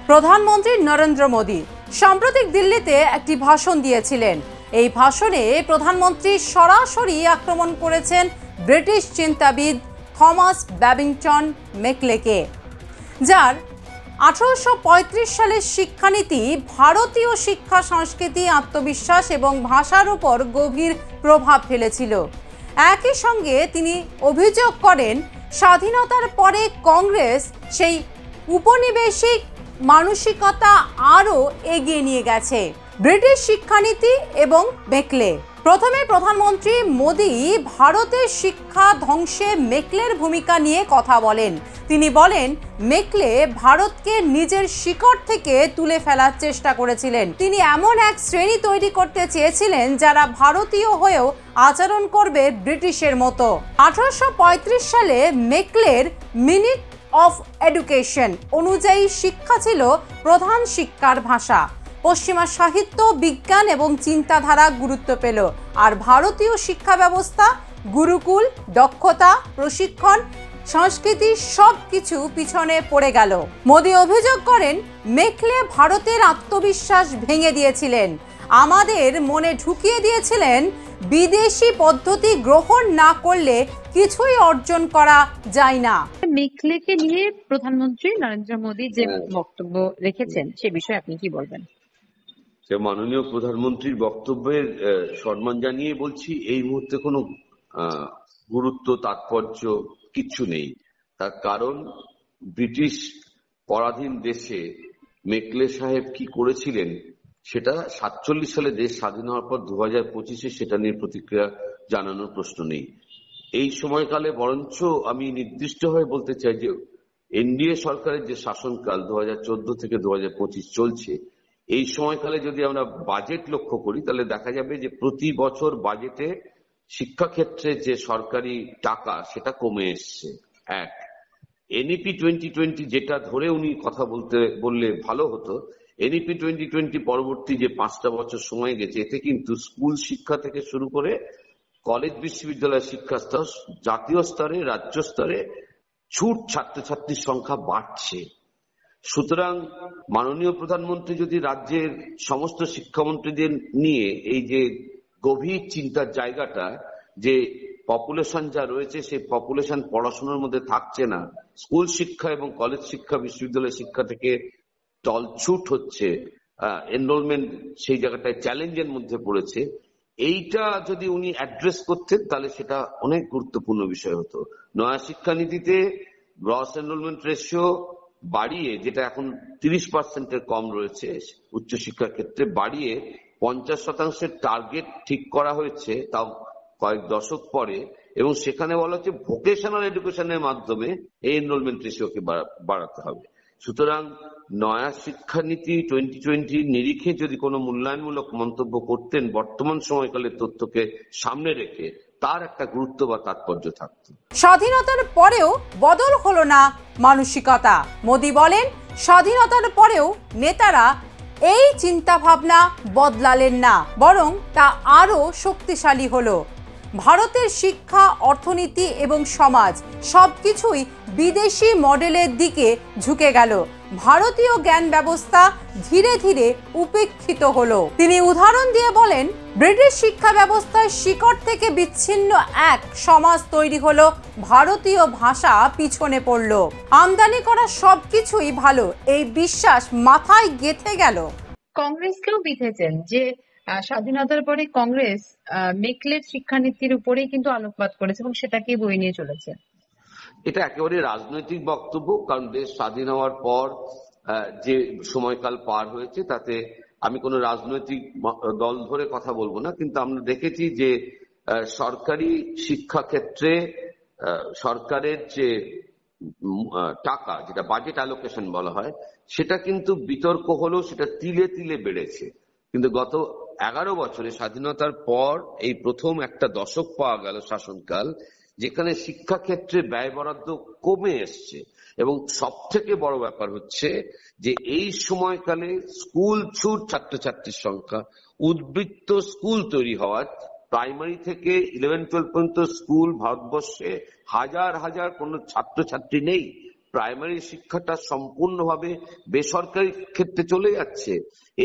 প্রধানমন্ত্রী নরেন্দ্র মোদী সাম্প্রতিক দিল্লিতে একটি ভাষণ দিয়েছিলেন। এই ভাষণে প্রধানমন্ত্রী সরাসরি আক্রমণ করেছেন ব্রিটিশ চিন্তাবিদ থমাস ব্যাবিংটন মেকলেকে, যার 1835 সালের শিক্ষানীতি ভারতীয় শিক্ষা সংস্কৃতি, আত্মবিশ্বাস এবং ভাষার উপর গভীর প্রভাব ফেলেছিল। একই সঙ্গে তিনি অভিযোগ করেন, স্বাধীনতার পরে কংগ্রেস সেই উপনিবেশিক মানসিকতা আরও এগিয়ে নিয়ে গেছে। ব্রিটিশ শিক্ষানীতি এবং মেকলে। প্রথমে প্রধানমন্ত্রী মোদী ভারতের শিক্ষা ধ্বংসে মেকলের ভূমিকা নিয়ে কথা বলেন। তিনি বলেন, মেকলে ভারতকে নিজের শিকড় থেকে তুলে ফেলার চেষ্টা করেছিলেন। তিনি এমন এক শ্রেণী তৈরি করতে চেয়েছিলেন যারা ভারতীয় হয়েও আচরণ করবে ব্রিটিশের মতো। 1835 সালে মেকলের মিনিট অফ এডুকেশন অনুযায়ী শিক্ষা ছিল প্রধান শিক্ষার ভাষা। পশ্চিমা সাহিত্য, বিজ্ঞান এবং চিন্তাধারা গুরুত্ব পেল, আর ভারতীয় শিক্ষা ব্যবস্থা, গুরুকুল, দক্ষতা, প্রশিক্ষণ, সংস্কৃতি সবকিছু পিছনে পড়ে গেল। মোদী অভিযোগ করেন, মেকলে ভারতের আত্মবিশ্বাস ভেঙে দিয়েছিলেন, আমাদের মনে ঢুকিয়ে দিয়েছিলেন বিদেশি পদ্ধতি গ্রহণ না করলে কিছুই অর্জন করা যায় না। মেকলেকে নিয়ে প্রধানমন্ত্রী নরেন্দ্র মোদী যে বক্তব্য রেখেছেন সে বিষয়ে আপনি কি বলবেন? মাননীয় প্রধানমন্ত্রীর বক্তব্যের সম্মান জানিয়ে বলছি, এই মুহূর্তে কোনো গুরুত্ব তাৎপর্য কিচ্ছু নেই। তার কারণ, ব্রিটিশ পরাধীন দেশে মেকলে সাহেব কি করেছিলেন সেটা 47 সালে দেশ স্বাধীন হওয়ার পর 2025-এ সেটা নিয়ে প্রতিক্রিয়া জানানোর প্রশ্ন নেই। এই সময়কালে বরঞ্চ আমি নির্দিষ্টভাবে বলতে চাই যে এনডিএ সরকারের যে শাসনকাল 2014 থেকে 2025 চলছে, এই সময়কালে যদি আমরা বাজেট লক্ষ্য করি তাহলে দেখা যাবে যে প্রতি বছর বাজেটে শিক্ষাক্ষেত্রে যে সরকারি টাকা সেটা কমে এসছে। এক, এনইপি 2020 যেটা ধরে উনি কথা বললে ভালো হতো, এনইপি 2020 পরবর্তী যে 5টা বছর সময় গেছে, এতে কিন্তু স্কুল শিক্ষা থেকে শুরু করে কলেজ বিশ্ববিদ্যালয় শিক্ষা স্তর, জাতীয় স্তরে, রাজ্য স্তরে ছুট ছাত্রছাত্রীর সংখ্যা বাড়ছে। সুতরাং মাননীয় প্রধানমন্ত্রী যদি রাজ্যের সমস্ত শিক্ষামন্ত্রীদের নিয়ে এই যে গভীর চিন্তার জায়গাটা, যে পপুলেশন যা রয়েছে সেই পপুলেশন পড়াশোনার মধ্যে থাকছে না, স্কুল শিক্ষা এবং কলেজ শিক্ষা, বিশ্ববিদ্যালয় শিক্ষা থেকে তলছুট হচ্ছে, এনরোলমেন্ট সেই জায়গাটায় চ্যালেঞ্জের মধ্যে পড়েছে, এইটা যদি উনি অ্যাড্রেস করতেন তাহলে সেটা অনেক গুরুত্বপূর্ণ বিষয় হতো। নয়া শিক্ষানীতিতে গ্রস এনরোলমেন্ট রেশিও বাড়িয়ে, যেটা এখন 30%-এর কম রয়েছে উচ্চশিক্ষার ক্ষেত্রে, বাড়িয়ে 50% টার্গেট ঠিক করা হয়েছে, তাও কয়েক দশক পরে, এবং সেখানে বলা হচ্ছে ভোকেশনাল এডুকেশনের মাধ্যমে এই এনরোলমেন্ট রেশিওকে বাড়াতে হবে। সুতরাং নয়া শিক্ষানীতি 2020 নিরিখে যদি কোনো মূল্যায়নমূলক মন্তব্য করতেন বর্তমান সময়কালের তথ্যকে সামনে রেখে, তার একটা গুরুত্ব বা তাৎপর্য থাকত। স্বাধীনতার পরেও বদল হলো না মানসিকতা। মোদী বলেন, স্বাধীনতার পরেও নেতারা এই চিন্তা ভাবনা বদলালেন না, বরং তা আরো শক্তিশালী হলো। ভারতের শিক্ষা, অর্থনীতি এবং সমাজ সবকিছুই বিদেশি মডেলের দিকে ঝুঁকে গেল। ভারতীয় জ্ঞান ব্যবস্থা ধীরে ধীরে উপেক্ষিত হলো। তিনি উদাহরণ দিয়ে বলেন, ব্রিটিশ শিক্ষা ব্যবস্থার শিকড় থেকে বিচ্ছিন্ন এক সমাজ তৈরি হলো, ভারতীয় ভাষা পিছনে পড়ল, আমদানি করা সবকিছুই ভালো, এই বিশ্বাস মাথায় গেঁথে গেল। কংগ্রেসকেও বিধেছেন যে স্বাধীনতার পরে কংগ্রেস মেকলের শিক্ষানীতির উপরেই কিন্তু আলোকপাত করেছে এবং সেটাকেই বয়ে নিয়ে চলেছে। এটা একেবারে রাজনৈতিক বক্তব্য, কারণ দেশ স্বাধীন হওয়ার পর যে সময়কাল পার হয়েছে তাতে আমি কোনো রাজনৈতিক দল ধরে কথা বলবো না, কিন্তু আমরা দেখেছি যে সরকারি শিক্ষাক্ষেত্রে সরকারের যে টাকা, যেটা বাজেট অ্যালোকেশন বলা হয়, সেটা কিন্তু বিতর্ক হলেও সেটা তিলে তিলে বেড়েছে। কিন্তু গত 11 বছরে স্বাধীনতার পর এই প্রথম একটা দশক পাওয়া গেল শাসনকাল, যেখানে শিক্ষাক্ষেত্রে ব্যয় বরাদ্দ কমে এসছে। এবং সব থেকে বড় ব্যাপার হচ্ছে যে এই সময়কালে স্কুল ছুট ছাত্রছাত্রীর সংখ্যা, উদ্বৃত্ত স্কুল তৈরি হওয়া, প্রাইমারি থেকে 11-12 পর্যন্ত স্কুল ভারতবর্ষে হাজার হাজার কোনো ছাত্রছাত্রী নেই, প্রাইমারি শিক্ষাটা সম্পূর্ণভাবে বেসরকারি ক্ষেত্রে চলে যাচ্ছে।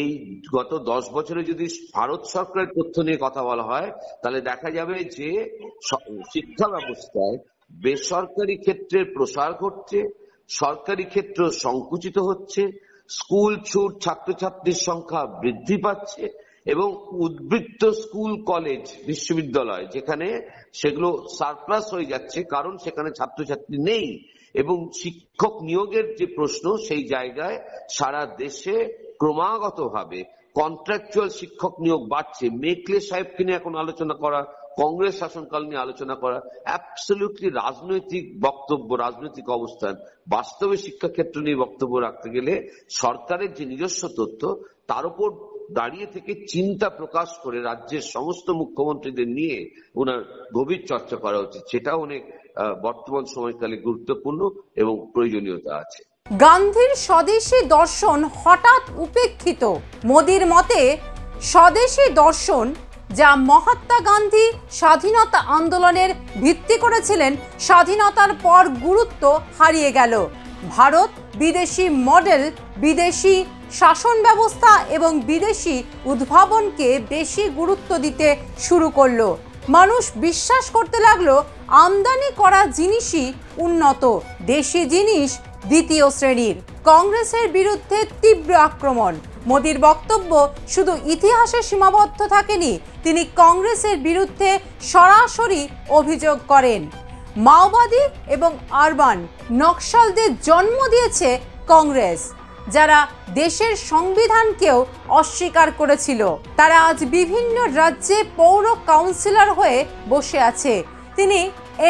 এই গত 10 বছরে যদি ভারত সরকারের তথ্য নিয়ে কথা বলা হয় তাহলে দেখা যাবে যে শিক্ষা ব্যবস্থায় বেসরকারি ক্ষেত্রের প্রসার ঘটছে, সরকারি ক্ষেত্র সংকুচিত হচ্ছে, স্কুল ছুট ছাত্রছাত্রীর সংখ্যা বৃদ্ধি পাচ্ছে এবং উদ্বৃত্ত স্কুল কলেজ বিশ্ববিদ্যালয় যেখানে সেগুলো সারপ্লাস হয়ে যাচ্ছে কারণ সেখানে ছাত্রছাত্রী নেই এবং শিক্ষক নিয়োগের যে প্রশ্ন সেই জায়গায় সারা দেশে ক্রমাগতভাবে কন্ট্রাকচুয়াল শিক্ষক নিয়োগ বাড়ছে। মেকলে সাহেবকে নিয়ে এখন আলোচনা করা, কংগ্রেস শাসনকাল নিয়ে আলোচনা করা অ্যাবসলিউটলি রাজনৈতিক বক্তব্য, রাজনৈতিক অবস্থান। বাস্তবে শিক্ষাক্ষেত্র নিয়ে বক্তব্য রাখতে গেলে সরকারের যে নিজস্ব তথ্য তার উপর দাঁড়িয়ে থেকে চিন্তা প্রকাশ করে রাজ্যের সমস্ত মুখ্যমন্ত্রীদের নিয়ে ওনার গভীর চর্চা করা উচিত। সেটাও অনেক বর্তমান সময়কালে গুরুত্বপূর্ণ এবং প্রয়োজনীয়তা আছে। গান্ধীর স্বদেশী দর্শন হঠাৎ উপেক্ষিত। মোদির মতে স্বদেশী দর্শন যা মহাত্মা গান্ধী স্বাধীনতা আন্দোলনের ভিত্তি করেছিলেন স্বাধীনতার পর গুরুত্ব হারিয়ে গেল। ভারত বিদেশি মডেল, বিদেশি শাসন ব্যবস্থা এবং বিদেশি উদ্ভাবনকে বেশি গুরুত্ব দিতে শুরু করলো। মানুষ বিশ্বাস করতে লাগলো আমদানি করা জিনিসই উন্নত, দেশি জিনিস দ্বিতীয় শ্রেণীর। কংগ্রেসের বিরুদ্ধে তীব্র আক্রমণ। মোদির বক্তব্য শুধু ইতিহাসে সীমাবদ্ধ থাকেনি, তিনি কংগ্রেসের বিরুদ্ধে সরাসরি অভিযোগ করেন। মাওবাদী এবং আরবান নকশালদের জন্ম দিয়েছে কংগ্রেস, যারা দেশের সংবিধানকেও অস্বীকার করেছিল। তারা আজ বিভিন্ন রাজ্যে পৌর কাউন্সিলর হয়ে বসে আছে। তিনি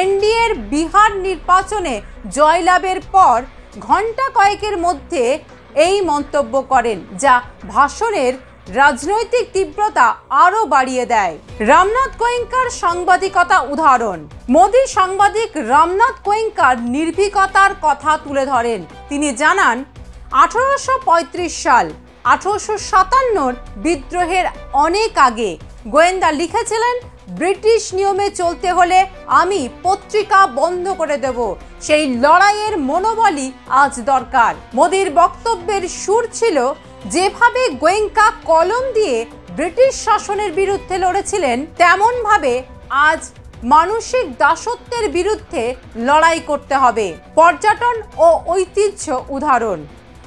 এনডিএর বিহার নির্বাচনে জয়লাভের পর ঘন্টা কয়েকের মধ্যে এই মন্তব্য করেন, যা ভাষণের রাজনৈতিক তীব্রতা আরো বাড়িয়ে দেয়। রামনাথ গোয়েঙ্কার সাংবাদিকতা উদাহরণ। মোদি সাংবাদিক রামনাথ গোয়েঙ্কার নির্ভীকতার কথা তুলে ধরেন। তিনি জানান 1835 সাল 1857 বিদ্রোহের অনেক আগে গোয়েন্দা লিখেছিলেন, ব্রিটিশ নিয়মে চলতে হলে আমি পত্রিকা বন্ধ করে দেব। সেই লড়াইয়ের মনোবলই আজ দরকার। মোদির বক্তব্যের সুর ছিল, যেভাবে গোয়েঙ্কা কলম দিয়ে ব্রিটিশ শাসনের বিরুদ্ধে লড়েছিলেন তেমন ভাবে আজ মানসিক দাসত্বের বিরুদ্ধে লড়াই করতে হবে। পর্যটন ও ঐতিহ্য উদাহরণ।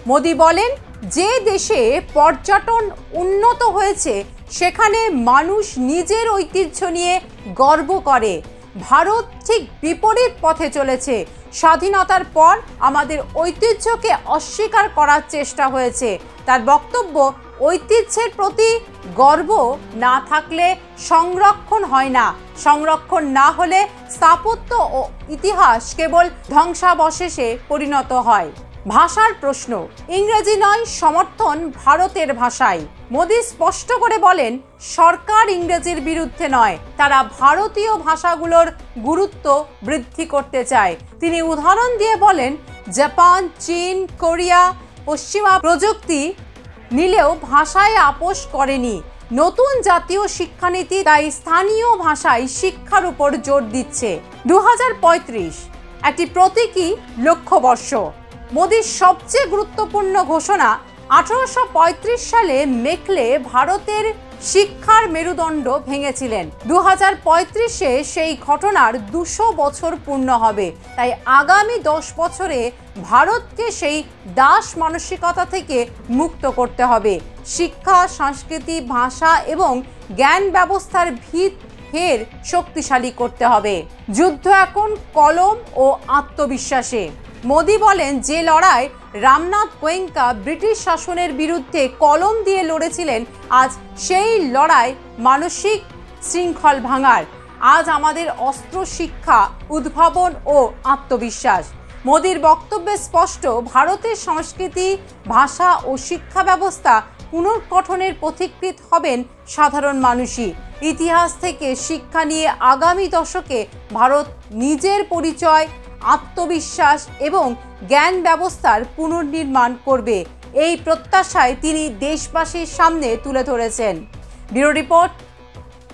মোদি বলেন, যে দেশে পর্যটন উন্নত হয়েছে সেখানে মানুষ নিজের ঐতিহ্য নিয়ে গর্ব করে। ভারত ঠিক বিপরীত পথে চলেছে। স্বাধীনতার পর আমাদের ঐতিহ্যকে অস্বীকার করার চেষ্টা হয়েছে। তার বক্তব্য, ঐতিহ্যের প্রতি গর্ব না থাকলে সংরক্ষণ হয় না। সংরক্ষণ না হলে স্থাপত্য ও ইতিহাস কেবল ধ্বংসাবশেষে পরিণত হয়। ভাষার প্রশ্ন। ইংরেজি নয়, সমর্থন ভারতের ভাষায়। মোদি স্পষ্ট করে বলেন, সরকার ইংরেজির বিরুদ্ধে নয়, তারা ভারতীয় ভাষাগুলোর গুরুত্ব বৃদ্ধি করতে চায়। তিনি উদাহরণ দিয়ে বলেন, জাপান, চীন, কোরিয়া পশ্চিমা প্রযুক্তি নিলেও ভাষায় আপোষ করেনি। নতুন জাতীয় শিক্ষানীতি তাই স্থানীয় ভাষায় শিক্ষার উপর জোর দিচ্ছে। 2035 একটি প্রতীকী লক্ষ্যবর্ষ। মোদির সবচেয়ে গুরুত্বপূর্ণ ঘোষণা, 1835 সালে মেকলে ভারতের শিক্ষার মেরুদণ্ড ভেঙেছিলেন। 2035-এ সেই ঘটনার 200 বছর পূর্ণ হবে। তাই আগামী 10 বছরে ভারতকে সেই দাস মানসিকতা থেকে মুক্ত করতে হবে। শিক্ষা, সংস্কৃতি, ভাষা এবং জ্ঞান ব্যবস্থার ভিত ফের শক্তিশালী করতে হবে। যুদ্ধ এখন কলম ও আত্মবিশ্বাসে। মোদি বলেন, যে লড়াই রামনাথ গোয়েঙ্কা ব্রিটিশ শাসনের বিরুদ্ধে কলম দিয়ে লড়েছিলেন, আজ সেই লড়াই মানসিক শৃঙ্খল ভাঙার। আজ আমাদের অস্ত্র শিক্ষা, উদ্ভাবন ও আত্মবিশ্বাস। মোদির বক্তব্যে স্পষ্ট, ভারতের সংস্কৃতি, ভাষা ও শিক্ষা ব্যবস্থা পুনর্গঠনের পথিকৃৎ হবেন সাধারণ মানুষই। ইতিহাস থেকে শিক্ষা নিয়ে আগামী দশকে ভারত নিজের পরিচয়, আত্মবিশ্বাস এবং জ্ঞান ব্যবস্থার পুনর্নির্মাণ করবে। এই প্রত্যাশায় তিনি দেশবাসীর সামনে তুলে ধরেছেন। ব্যুরো রিপোর্ট,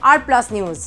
আর প্লাস নিউজ।